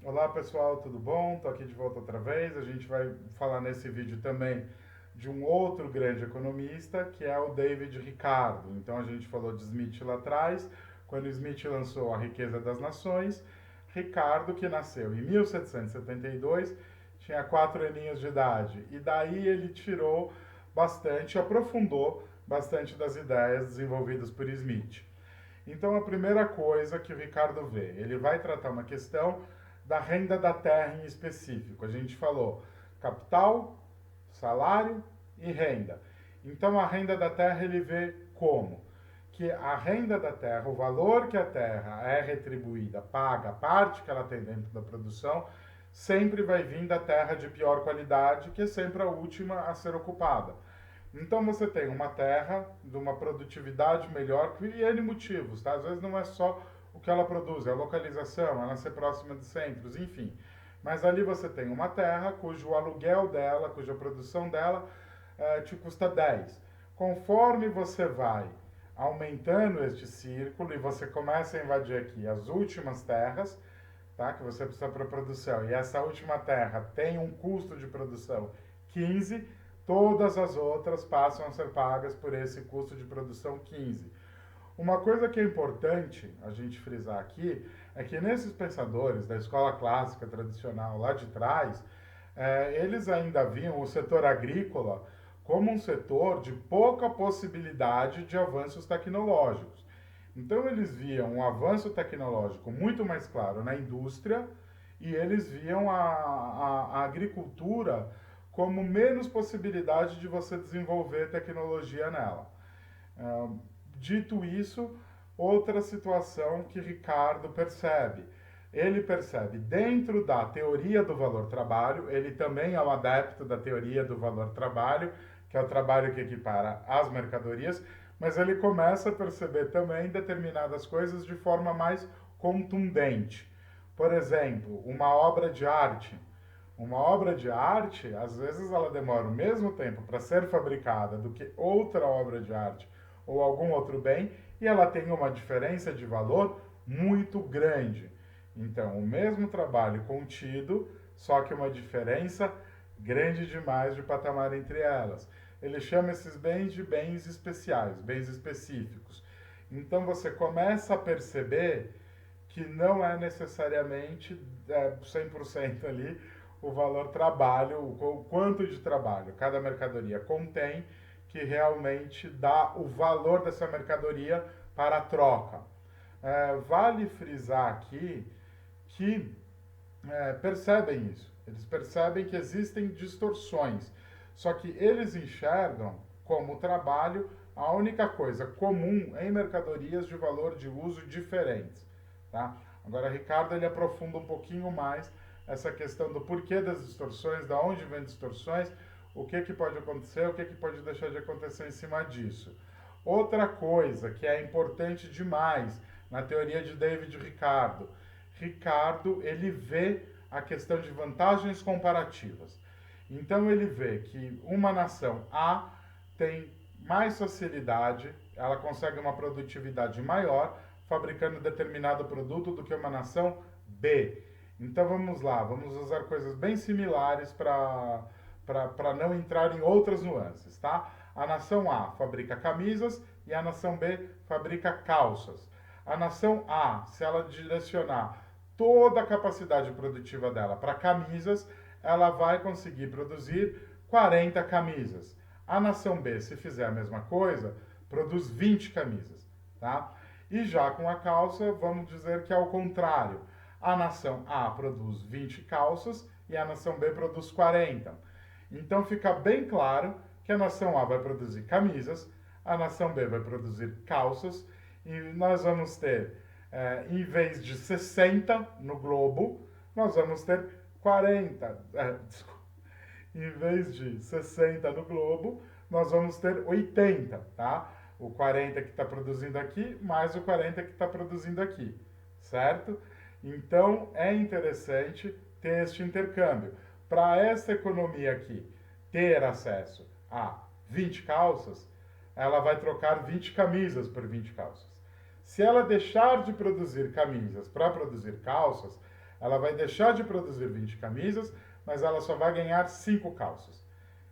Olá pessoal, tudo bom? Estou aqui de volta outra vez. A gente vai falar nesse vídeo também de um outro grande economista, que é o David Ricardo. Então a gente falou de Smith lá atrás, quando Smith lançou A Riqueza das Nações. Ricardo, que nasceu em 1772, tinha 4 aninhos de idade. E daí ele tirou bastante, aprofundou bastante das ideias desenvolvidas por Smith. Então, a primeira coisa que o Ricardo vê, ele vai tratar uma questão da renda da terra em específico. A gente falou capital, salário e renda. Então, a renda da terra ele vê como? Que a renda da terra, o valor que a terra é retribuída, paga, a parte que ela tem dentro da produção, sempre vai vir da terra de pior qualidade, que é sempre a última a ser ocupada. Então você tem uma terra de uma produtividade melhor por N motivos, tá? Às vezes não é só o que ela produz, é a localização, ela ser próxima de centros, enfim. Mas ali você tem uma terra cujo aluguel dela, cuja produção dela te custa 10. Conforme você vai aumentando este círculo e você começa a invadir aqui as últimas terras, tá? Que você precisa para produção, e essa última terra tem um custo de produção 15, todas as outras passam a ser pagas por esse custo de produção 15. Uma coisa que é importante a gente frisar aqui é que nesses pensadores da escola clássica tradicional lá de trás, eles ainda viam o setor agrícola como um setor de pouca possibilidade de avanços tecnológicos. Então eles viam um avanço tecnológico muito mais claro na indústria e eles viam a agricultura como menos possibilidade de você desenvolver tecnologia nela. Ah, Dito isso, outra situação que Ricardo percebe. Ele percebe dentro da teoria do valor-trabalho, ele também é um adepto da teoria do valor-trabalho, que é o trabalho que equipara as mercadorias, mas ele começa a perceber também determinadas coisas de forma mais contundente. Por exemplo, uma obra de arte. Uma obra de arte, às vezes ela demora o mesmo tempo para ser fabricada do que outra obra de arte ou algum outro bem, e ela tem uma diferença de valor muito grande. Então, o mesmo trabalho contido, só que uma diferença grande demais de patamar entre elas. Ele chama esses bens de bens especiais, bens específicos. Então você começa a perceber que não é necessariamente 100% ali o valor trabalho, o quanto de trabalho cada mercadoria contém, que realmente dá o valor dessa mercadoria para a troca. Vale frisar aqui que percebem isso. Eles percebem que existem distorções. Só que eles enxergam como trabalho a única coisa comum em mercadorias de valor de uso diferentes. Tá? Agora, Ricardo ele aprofunda um pouquinho mais essa questão do porquê das distorções, da onde vem distorções, o que, que pode acontecer, o que, que pode deixar de acontecer em cima disso. Outra coisa que é importante demais na teoria de David Ricardo, Ricardo ele vê a questão de vantagens comparativas. Então ele vê que uma nação A tem mais facilidade, ela consegue uma produtividade maior fabricando determinado produto do que uma nação B. Então vamos lá, vamos usar coisas bem similares para não entrar em outras nuances, tá? A nação A fabrica camisas e a nação B fabrica calças. A nação A, se ela direcionar toda a capacidade produtiva dela para camisas, ela vai conseguir produzir 40 camisas. A nação B, se fizer a mesma coisa, produz 20 camisas, tá? E já com a calça, vamos dizer que é o contrário. A nação A produz 20 calças e a nação B produz 40. Então fica bem claro que a nação A vai produzir camisas, a nação B vai produzir calças e nós vamos ter, em vez de 60 no globo, nós vamos ter 40. Desculpa, em vez de 60 no globo, nós vamos ter 80, tá? O 40 que está produzindo aqui, mais o 40 que está produzindo aqui, certo? Então, é interessante ter este intercâmbio. Para essa economia aqui ter acesso a 20 calças, ela vai trocar 20 camisas por 20 calças. Se ela deixar de produzir camisas para produzir calças, Ela vai deixar de produzir 20 camisas, mas ela só vai ganhar 5 calças.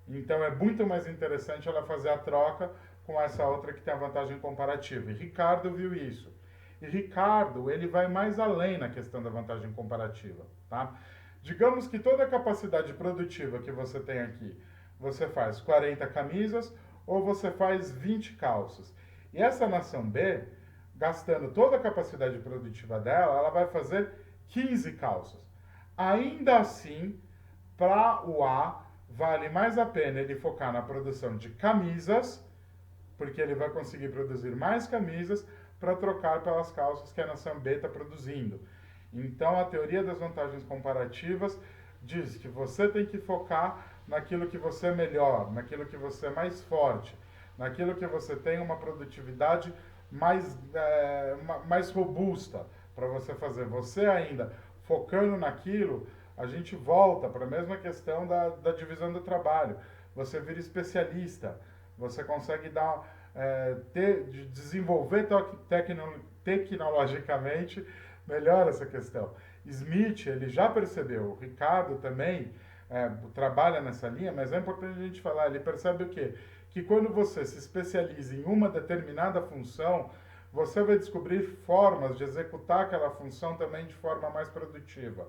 Então é muito mais interessante ela fazer a troca com essa outra que tem a vantagem comparativa. E Ricardo viu isso. E Ricardo, ele vai mais além na questão da vantagem comparativa, tá? Digamos que toda a capacidade produtiva que você tem aqui, você faz 40 camisas ou você faz 20 calças. E essa nação B, gastando toda a capacidade produtiva dela, ela vai fazer 15 calças. Ainda assim, para o A, vale mais a pena ele focar na produção de camisas, porque ele vai conseguir produzir mais camisas para trocar pelas calças que a nação B está produzindo. Então, a teoria das vantagens comparativas diz que você tem que focar naquilo que você é melhor, naquilo que você é mais forte, naquilo que você tem uma produtividade mais robusta para você fazer. Você ainda focando naquilo, a gente volta para a mesma questão da divisão do trabalho. Você vira especialista, você consegue desenvolver tecnologicamente melhor essa questão. Smith, ele já percebeu, o Ricardo também trabalha nessa linha, mas é importante a gente falar, ele percebe o quê? Que quando você se especializa em uma determinada função, você vai descobrir formas de executar aquela função também de forma mais produtiva.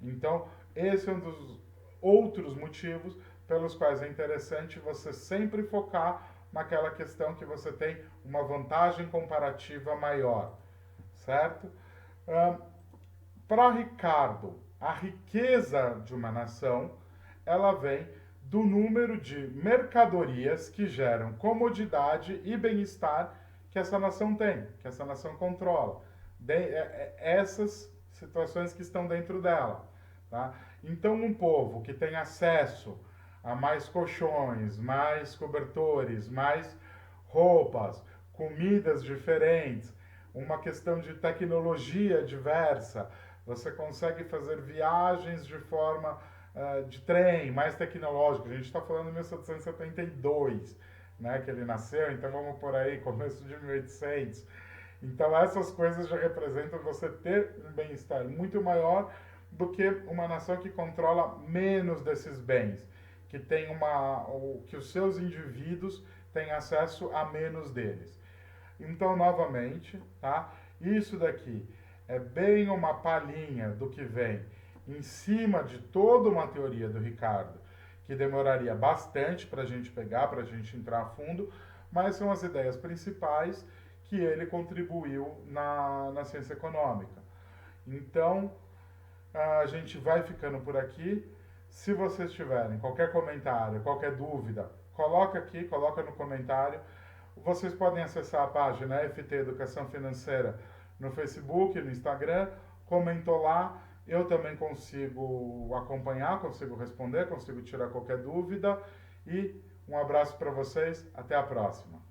Então, esse é um dos outros motivos pelos quais é interessante você sempre focar naquela questão que você tem uma vantagem comparativa maior, certo? Para Ricardo, a riqueza de uma nação, ela vem do número de mercadorias que geram comodidade e bem-estar que essa nação tem, que essa nação controla. Essas situações que estão dentro dela. Tá? Então, um povo que tem acesso a mais colchões, mais cobertores, mais roupas, comidas diferentes, uma questão de tecnologia diversa, você consegue fazer viagens de forma de trem, mais tecnológico. A gente está falando de 1772, né, que ele nasceu, então vamos por aí, começo de 1800. Então essas coisas já representam você ter um bem-estar muito maior do que uma nação que controla menos desses bens, que tem que os seus indivíduos têm acesso a menos deles. Então, novamente, tá? Isso daqui é bem uma palhinha do que vem em cima de toda uma teoria do Ricardo, que demoraria bastante para a gente pegar, para a gente entrar a fundo, mas são as ideias principais que ele contribuiu na ciência econômica. Então, a gente vai ficando por aqui. Se vocês tiverem qualquer comentário, qualquer dúvida, coloca aqui, coloca no comentário. Vocês podem acessar a página FT Educação Financeira no Facebook, no Instagram, comentou lá, eu também consigo acompanhar, consigo responder, consigo tirar qualquer dúvida. E um abraço para vocês, até a próxima.